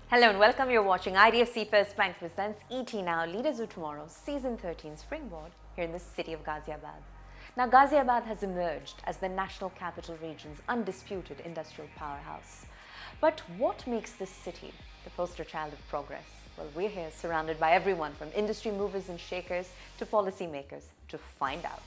Hello and welcome. You're watching IDFC FIRST Bank presents Now, Leaders of Tomorrow, Season 13 Springboard, here in the city of Ghaziabad. Now, Ghaziabad has emerged as the National Capital Region's undisputed industrial powerhouse. But what makes this city the poster child of progress? Well, we're here surrounded by everyone from industry movers and shakers to policymakers to find out.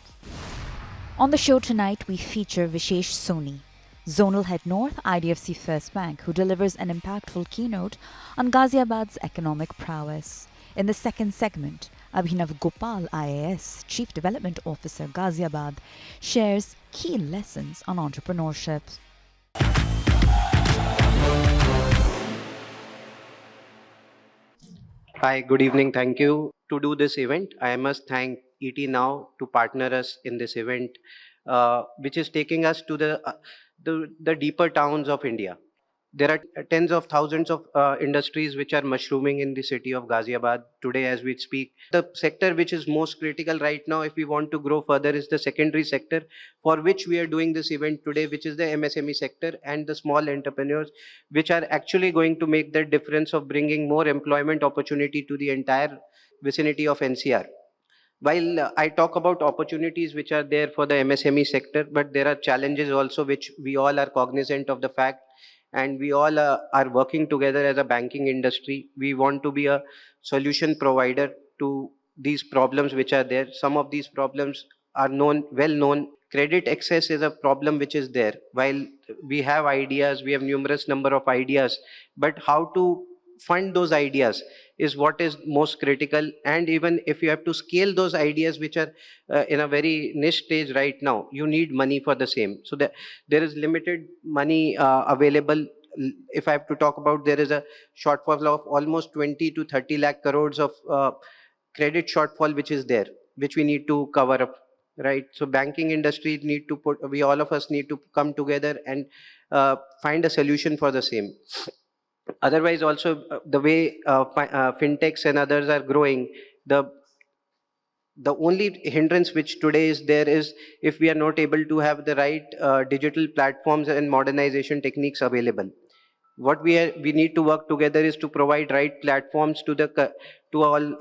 On the show tonight, we feature Vishesh Soni, Zonal Head-North, IDFC FIRST Bank, who delivers an impactful keynote on Ghaziabad's economic prowess. In the second segment, Abhinav Gopal, IAS, Chief Development Officer, Ghaziabad, shares key lessons on entrepreneurship. Hi, good evening. Thank you to do this event. I must thank etnow to partner us in this event, which is taking us to the deeper towns of India. There are tens of thousands of industries which are mushrooming in the city of Ghaziabad today as we speak. The sector which is most critical right now, if we want to grow further, is the secondary sector, for which we are doing this event today, which is the MSME sector and the small entrepreneurs, which are actually going to make the difference of bringing more employment opportunity to the entire vicinity of NCR. While I talk about opportunities which are there for the MSME sector, but there are challenges also which we all are cognizant of the fact, and we all are working together as a banking industry. We want to be a solution provider to these problems which are there. Some of these problems are well known. Credit excess is a problem which is there. While we have ideas, we have numerous number of ideas, but how to fund those ideas is what is most critical. And even if you have to scale those ideas which are in a very niche stage right now, you need money for the same. So that there is limited money available. If I have to talk about, there is a shortfall of almost 20 to 30 lakh crores of credit shortfall which is there, which we need to cover up, right? So banking industry need to we all of us need to come together and find a solution for the same. Otherwise also, the way fintechs and others are growing, the the only hindrance which today is there is if we are not able to have the right digital platforms and modernization techniques available. What we need to work together is to provide right platforms to to all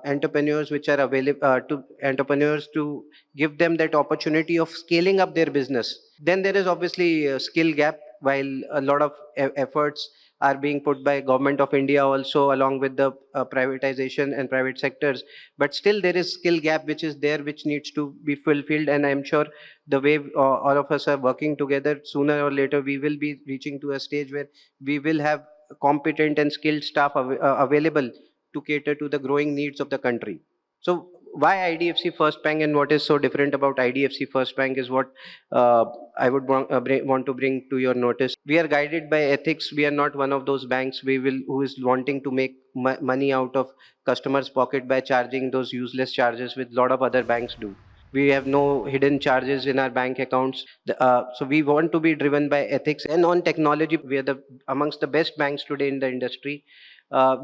entrepreneurs which are available, to entrepreneurs, to give them that opportunity of scaling up their business. Then there is obviously a skill gap. While a lot of efforts are being put by government of India also, along with the privatization and private sectors, but still there is skill gap which is there, which needs to be fulfilled. And I'm sure the way all of us are working together, sooner or later we will be reaching to a stage where we will have competent and skilled staff available to cater to the growing needs of the country. So why IDFC First Bank, and what is so different about IDFC First Bank is what I would want to bring to your notice. We are guided by ethics. We are not one of those banks who is wanting to make money out of customers' pocket by charging those useless charges which a lot of other banks do. We have no hidden charges in our bank accounts. So we want to be driven by ethics. And on technology, we are amongst the best banks today in the industry.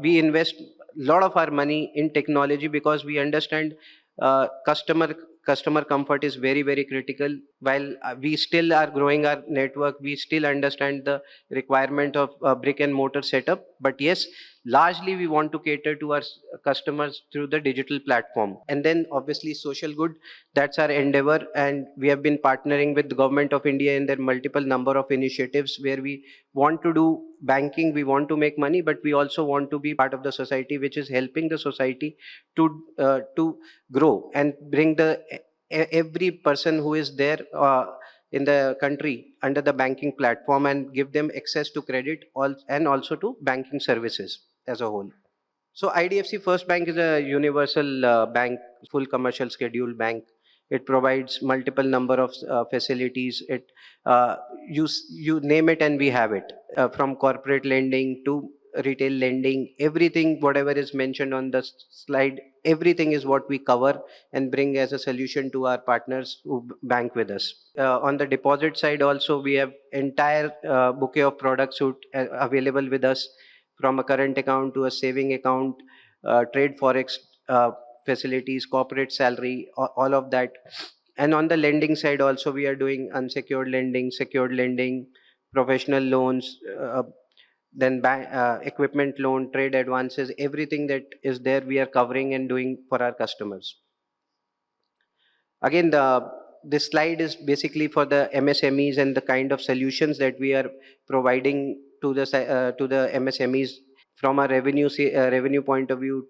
We invest a lot of our money in technology because we understand customer comfort is very critical. While we still are growing our network, we still understand the requirement of brick and mortar setup. But yes, largely we want to cater to our customers through the digital platform. And then obviously social good, that's our endeavor. And we have been partnering with the government of India in their multiple number of initiatives where we want to do banking, we want to make money, but we also want to be part of the society which is helping the society to grow and bring every person who is there in the country under the banking platform and give them access to credit and also to banking services as a whole. So IDFC First Bank is a universal bank, full commercial scheduled bank. It provides multiple number of facilities. You name it and we have it. From corporate lending to retail lending, everything whatever is mentioned on the slide, everything is what we cover and bring as a solution to our partners who bank with us. On the deposit side also, we have entire bouquet of products available with us, from a current account to a saving account, trade forex facilities, corporate salary, all of that. And on the lending side also, we are doing unsecured lending, secured lending, professional loans, then equipment loan, trade advances, everything that is there, we are covering and doing for our customers. Again, this slide is basically for the MSMEs and the kind of solutions that we are providing to the MSMEs from a revenue point of view,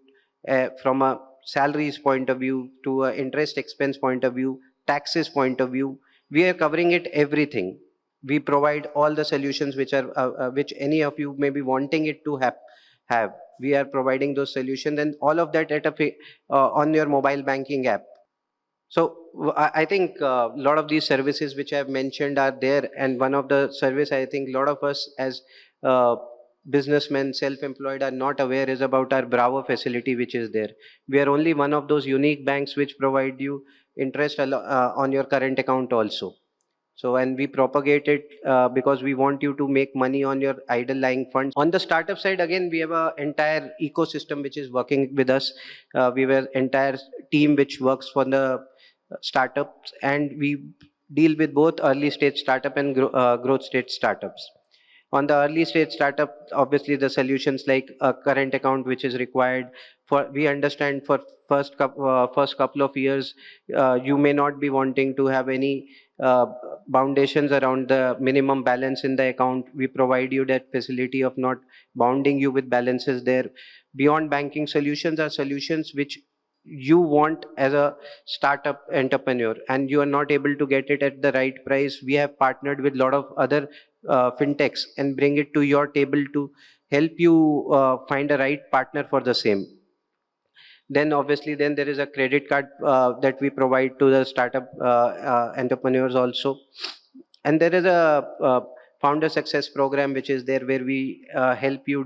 from a salaries point of view, to a interest expense point of view, taxes point of view. We are covering it everything. We provide all the solutions which any of you may be wanting it to have. We are providing those solutions, and all of that at on your mobile banking app. So I think a lot of these services which I've mentioned are there, and one of the service I think a lot of us as uh, businessmen, self-employed, are not aware is about our Bravo facility which is there. We are only one of those unique banks which provide you interest on your current account also. So, and we propagate it because we want you to make money on your idle lying funds. On the startup side, again, we have an entire ecosystem which is working with us. We have an entire team which works for the startups, and we deal with both early stage startup and growth stage startups. On the early stage startup, obviously the solutions like a current account which is required for, we understand for first couple of years, you may not be wanting to have any foundations around the minimum balance in the account. We provide you that facility of not bounding you with balances there. Beyond banking solutions are solutions which you want as a startup entrepreneur and you are not able to get it at the right price. We have partnered with a lot of other fintechs and bring it to your table to help you find a right partner for the same. Then obviously then there is a credit card that we provide to the startup entrepreneurs also. And there is a founder success program which is there where we help you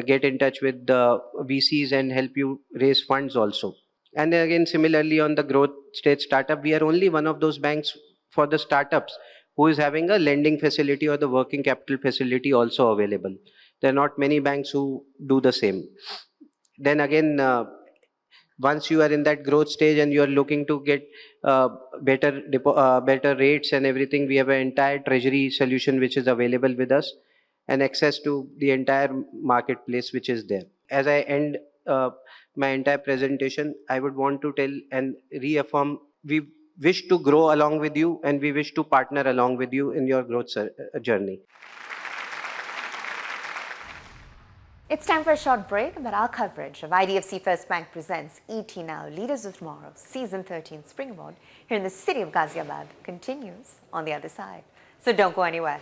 get in touch with the VCs and help you raise funds also. And again, similarly on the growth stage startup, we are only one of those banks for the startups who is having a lending facility or the working capital facility also available. There are not many banks who do the same. Then again, once you are in that growth stage and you are looking to get better rates and everything, we have an entire treasury solution which is available with us and access to the entire marketplace which is there. As I end my entire presentation, I would want to tell and reaffirm, we wish to grow along with you and we wish to partner along with you in your growth journey. It's time for a short break, but our coverage of IDFC FIRST Bank presents ET Now, Leaders of Tomorrow, Season 13 Springboard, here in the city of Ghaziabad, continues on the other side. So don't go anywhere.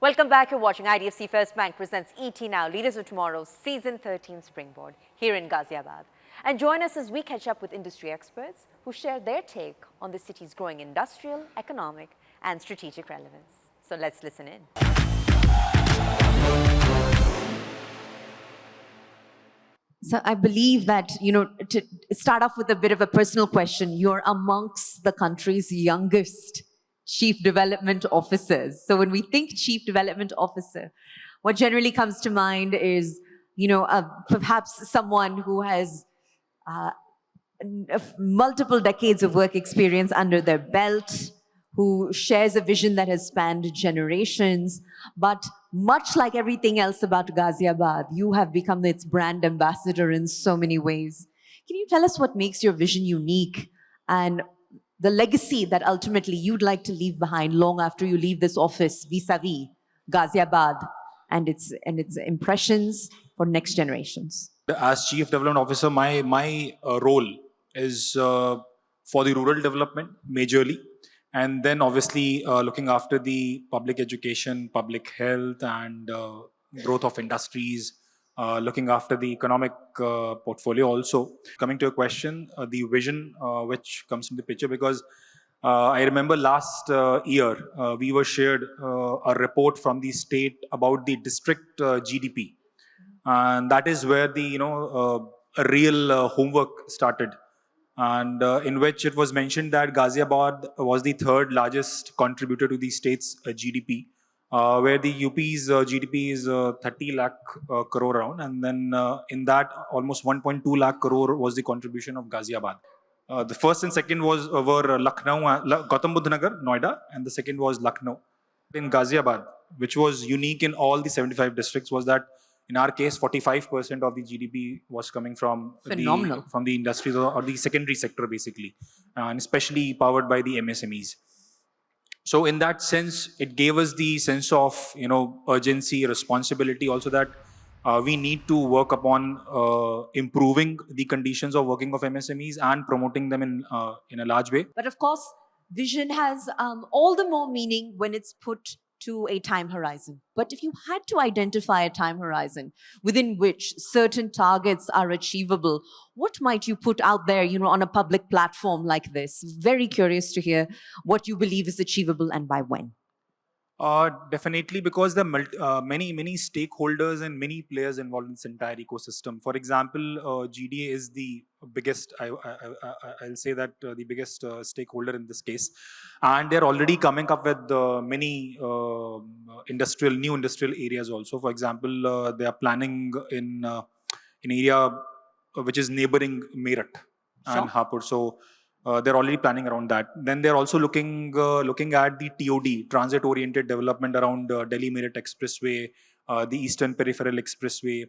Welcome back. You're watching IDFC FIRST Bank presents ET Now, Leaders of Tomorrow, Season 13 Springboard, here in Ghaziabad. And join us as we catch up with industry experts who share their take on the city's growing industrial, economic, and strategic relevance. So let's listen in. So I believe that, to start off with a bit of a personal question, you're amongst the country's youngest Chief Development Officers. So when we think Chief Development Officer, what generally comes to mind is, perhaps someone who has multiple decades of work experience under their belt, who shares a vision that has spanned generations. But much like everything else about Ghaziabad, you have become its brand ambassador in so many ways. Can you tell us what makes your vision unique and the legacy that ultimately you'd like to leave behind long after you leave this office vis-a-vis Ghaziabad and its impressions for next generations? As Chief Development Officer, my role is for the rural development majorly, and then obviously looking after the public education, public health, and growth of industries, looking after the economic portfolio also. Coming to your question, the vision which comes in the picture, because I remember last year we were shared a report from the state about the district GDP, and that is where the a real homework started, and in which it was mentioned that Ghaziabad was the third largest contributor to the state's GDP, where the UP's GDP is 30 lakh crore around, and then in that almost 1.2 lakh crore was the contribution of Ghaziabad. The first and second were Lucknow, Gautam Budh Nagar, Noida, and the second was Lucknow. In Ghaziabad, which was unique in all the 75 districts, was that in our case, 45% of the GDP was coming from Phenomenal. the industries or the secondary sector, basically, and especially powered by the MSMEs. So in that sense, it gave us the sense of urgency, responsibility, also that we need to work upon improving the conditions of working of MSMEs and promoting them in a large way. But of course, vision has all the more meaning when it's put to a time horizon. But if you had to identify a time horizon within which certain targets are achievable, what might you put out there, on a public platform like this? Very curious to hear what you believe is achievable and by when. Definitely, because there are many stakeholders and many players involved in this entire ecosystem. For example, GDA is the biggest. I'll say that the biggest stakeholder in this case, and they're already coming up with many new industrial areas also. For example, they are planning in area which is neighboring Meerut and Hapur. So. They're already planning around that. Then they're also looking at the TOD, transit-oriented development around Delhi Meerut Expressway, the Eastern Peripheral Expressway.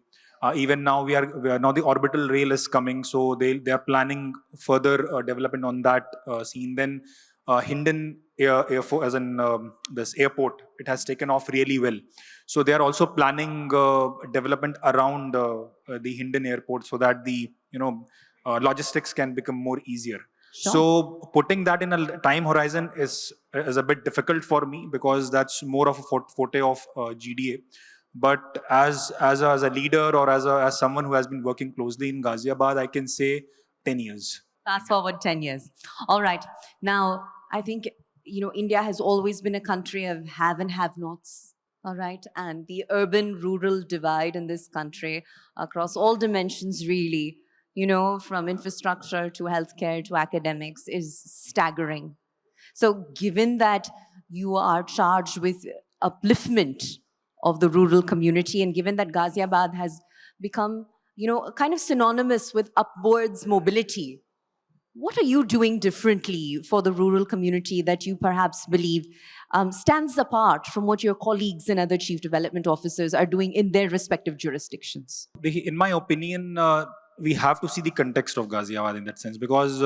Even now we are now the orbital rail is coming, so they are planning further development on that scene. Then Hindon Airport, as in this airport, it has taken off really well. So they are also planning development around the Hindon Airport, so that the logistics can become more easier. Sure. So putting that in a time horizon is a bit difficult for me, because that's more of a forte of GDA. But as a leader, or as someone who has been working closely in Ghaziabad, I can say 10 years. Fast forward 10 years. All right. Now, I think, India has always been a country of have and have-nots. All right. And the urban-rural divide in this country across all dimensions, really, from infrastructure to healthcare to academics, is staggering. So given that you are charged with upliftment of the rural community, and given that Ghaziabad has become, kind of synonymous with upwards mobility, what are you doing differently for the rural community that you perhaps believe stands apart from what your colleagues and other chief development officers are doing in their respective jurisdictions? In my opinion, we have to see the context of Ghaziabad in that sense, because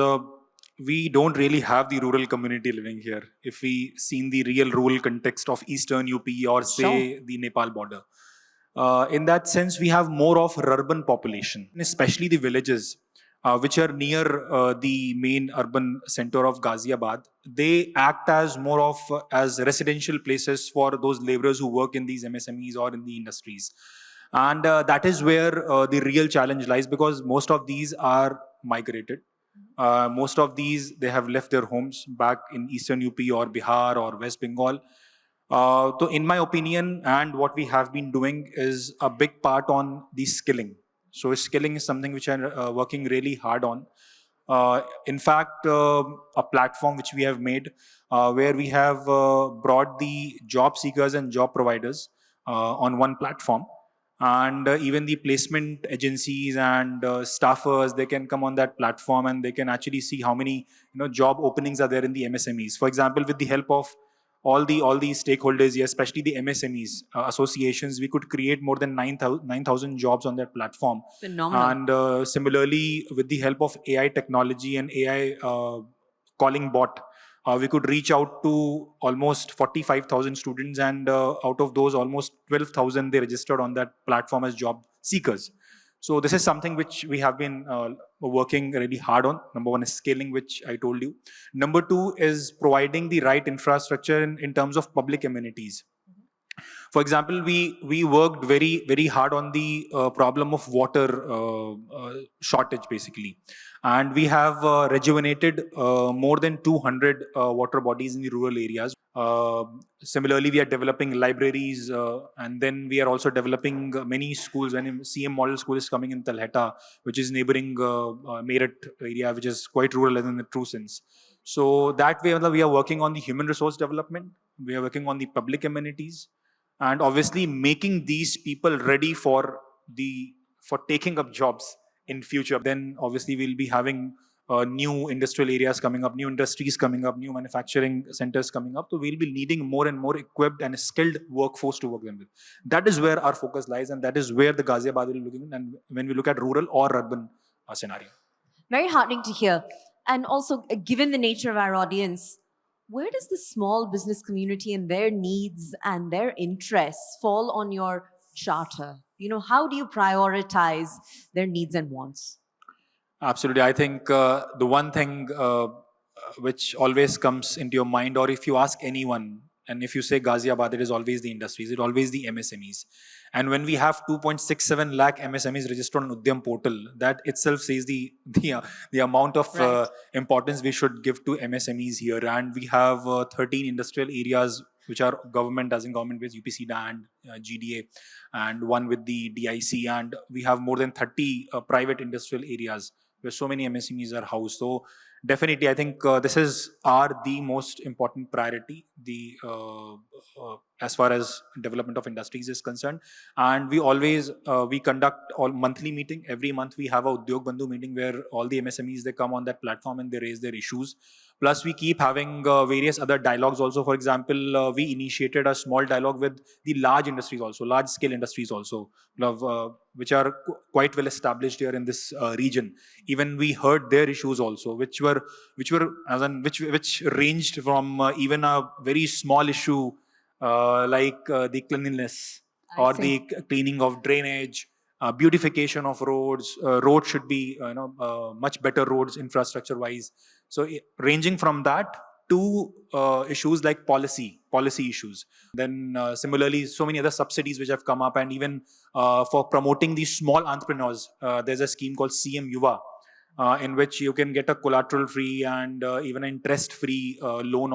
we don't really have the rural community living here. If we seen the real rural context of Eastern UP, or say the Nepal border, in that sense, we have more of urban population, especially the villages, which are near the main urban center of Ghaziabad. They act as more of as residential places for those laborers who work in these MSMEs or in the industries. And that is where the real challenge lies, because most of these are migrated. Most of these, they have left their homes back in Eastern UP or Bihar or West Bengal. So in my opinion, and what we have been doing is a big part on the skilling. So skilling is something which I'm working really hard on. In fact, a platform which we have made where we have brought the job seekers and job providers on one platform. And even the placement agencies and staffers, they can come on that platform and they can actually see how many job openings are there in the MSMEs. For example, with the help of all the stakeholders here, especially the MSMEs associations, we could create more than 9,000 jobs on that platform. Phenomenal. And similarly, with the help of AI technology and AI calling bot, we could reach out to almost 45,000 students, and out of those, almost 12,000 they registered on that platform as job seekers. So this is something which we have been working really hard on. Number one is scaling, which I told you. Number two is providing the right infrastructure in terms of public amenities. For example, we worked very, very hard on the problem of water shortage, basically. And we have rejuvenated more than 200 water bodies in the rural areas. Similarly, we are developing libraries, and then we are also developing many schools. When CM Model School is coming in Talheta, which is neighboring Meerut area, which is quite rural in the true sense. So that way, we are working on the human resource development. We are working on the public amenities, and obviously making these people ready for taking up jobs in future. Then obviously we'll be having new industrial areas coming up, new industries coming up, new manufacturing centers coming up. So we'll be needing more and more equipped and skilled workforce to work them with. That is where our focus lies, and that is where the Ghaziabad will be looking. And when we look at rural or urban scenario. Very heartening to hear. And also, given the nature of our audience, where does the small business community and their needs and their interests fall on your charter? How do you prioritize their needs and wants? Absolutely. I think the one thing which always comes into your mind, or if you ask anyone, and if you say Ghaziabad, it is always the industries, it is always the MSMEs. And when we have 2.67 lakh MSMEs registered on Udyam portal, that itself says the amount of importance we should give to MSMEs here. And we have 13 industrial areas which are government, as in government with UPCDA and GDA, and one with the DIC. And we have more than 30 private industrial areas where so many MSMEs are housed. So definitely, I think this is the most important priority, as far as development of industries is concerned. And we always we conduct all monthly meeting. Every month we have a Udyog Bandhu meeting where all the MSMEs, they come on that platform and they raise their issues. Plus, we keep having various other dialogues also. For example, we initiated a small dialogue with the large industries also, large scale industries also, which are quite well established here in this region. Even we heard their issues also, which ranged from even a very small issue like the cleanliness or the cleaning of drainage, beautification of roads. Roads should be much better roads infrastructure wise. So ranging from that to issues like policy issues. Then similarly, so many other subsidies which have come up, and even for promoting these small entrepreneurs, there's a scheme called CM Yuva, in which you can get a collateral free and even an interest free loan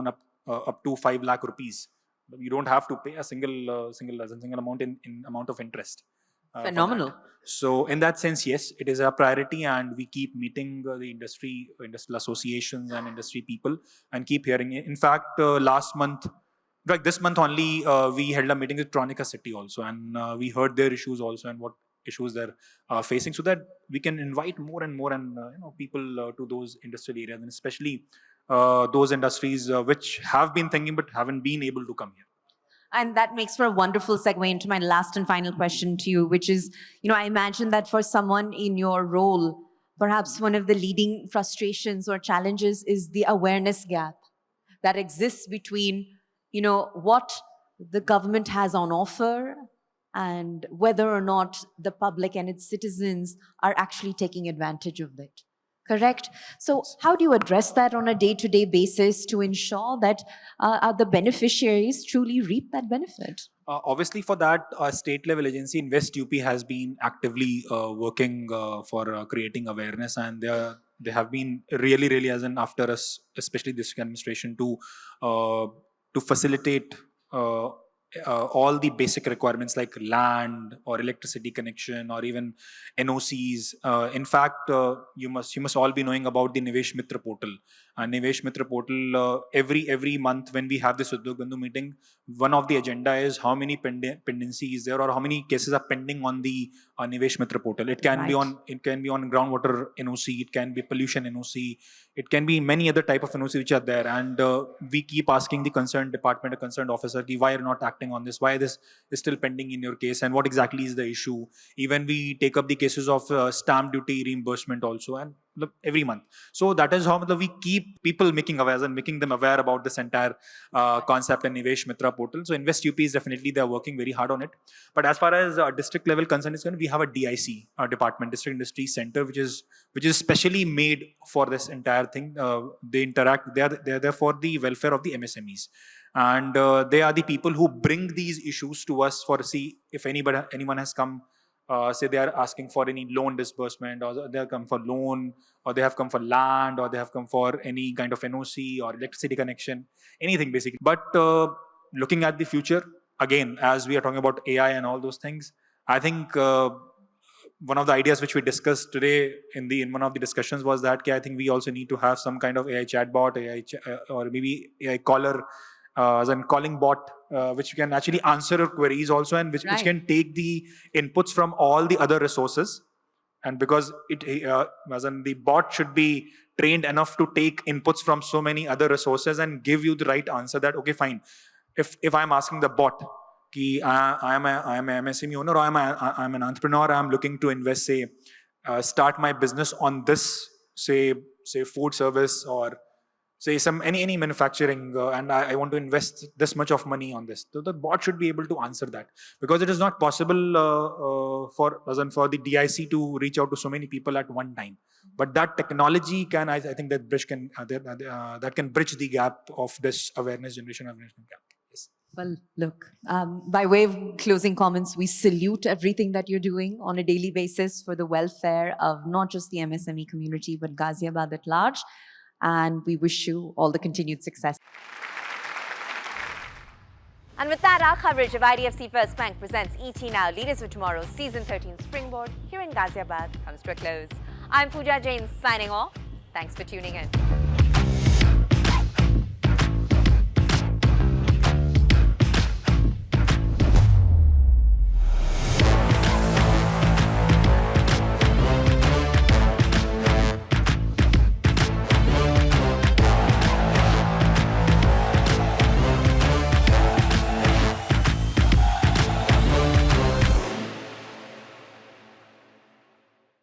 up to 5 lakh rupees. You don't have to pay a single amount in amount of interest. Phenomenal. So in that sense, yes, it is a priority, and we keep meeting the industrial associations and industry people, and keep hearing it. In fact, this month only, we held a meeting with Tronica City also, and we heard their issues also and what issues they're facing, so that we can invite more and more people to those industrial areas, and especially those industries which have been thinking but haven't been able to come here. And that makes for a wonderful segue into my last and final question to you, which is, I imagine that for someone in your role, perhaps one of the leading frustrations or challenges is the awareness gap that exists between, what the government has on offer and whether or not the public and its citizens are actually taking advantage of it. Correct? So how do you address that on a day-to-day basis to ensure that the beneficiaries truly reap that benefit? Obviously, for that, our state-level agency, Invest UP, has been actively working for creating awareness, and they have been really, as in after us, especially this administration, to facilitate all the basic requirements like land or electricity connection or even NOCs. In fact, you must all be knowing about the Nivesh Mitra portal. Nivesh Mitra portal, every month when we have this Udyog Bandhu meeting, one of the agenda is how many pendency is there, or how many cases are pending on the Nivesh Mitra portal. It can be on groundwater NOC, it can be pollution NOC, it can be many other type of NOC which are there, and we keep asking the concerned department, a concerned officer, why are you not acting on this? Why this is still pending in your case, and what exactly is the issue? Even we take up the cases of stamp duty reimbursement also, and every month. So that is how we keep people making them aware about this entire concept in Nivesh Mitra portal. So Invest UP is definitely, they are working very hard on it. But as far as district level concern is concerned, we have a DIC department, District Industry Center, which is specially made for this entire thing. They are there for the welfare of the MSMEs. And they are the people who bring these issues to us for see if anyone has come say they are asking for any loan disbursement, or they have come for loan, or they have come for land, or they have come for any kind of NOC or electricity connection, anything basically. But looking at the future, again, as we are talking about AI and all those things, I think one of the ideas which we discussed today in one of the discussions was that I think we also need to have some kind of AI chatbot, or maybe AI caller, as a calling bot, which can actually answer your queries also, and which can take the inputs from all the other resources. And because as in the bot should be trained enough to take inputs from so many other resources and give you the right answer, that okay, fine. If I'm asking the bot, I'm an MSME owner, or I'm an entrepreneur, I'm looking to invest, say, start my business on this, say food service, or say any manufacturing, and I want to invest this much of money on this. So the bot should be able to answer that, because it is not possible for the DIC to reach out to so many people at one time. But that technology can, I think that that can bridge the gap of this awareness generation gap. Yes. Well, look, by way of closing comments, we salute everything that you're doing on a daily basis for the welfare of not just the MSME community, but Ghaziabad at large. And we wish you all the continued success. And with that, our coverage of IDFC FIRST Bank presents ET Now, Leaders of Tomorrow's Season 13 Springboard here in Ghaziabad comes to a close. I'm Pooja Jain signing off. Thanks for tuning in.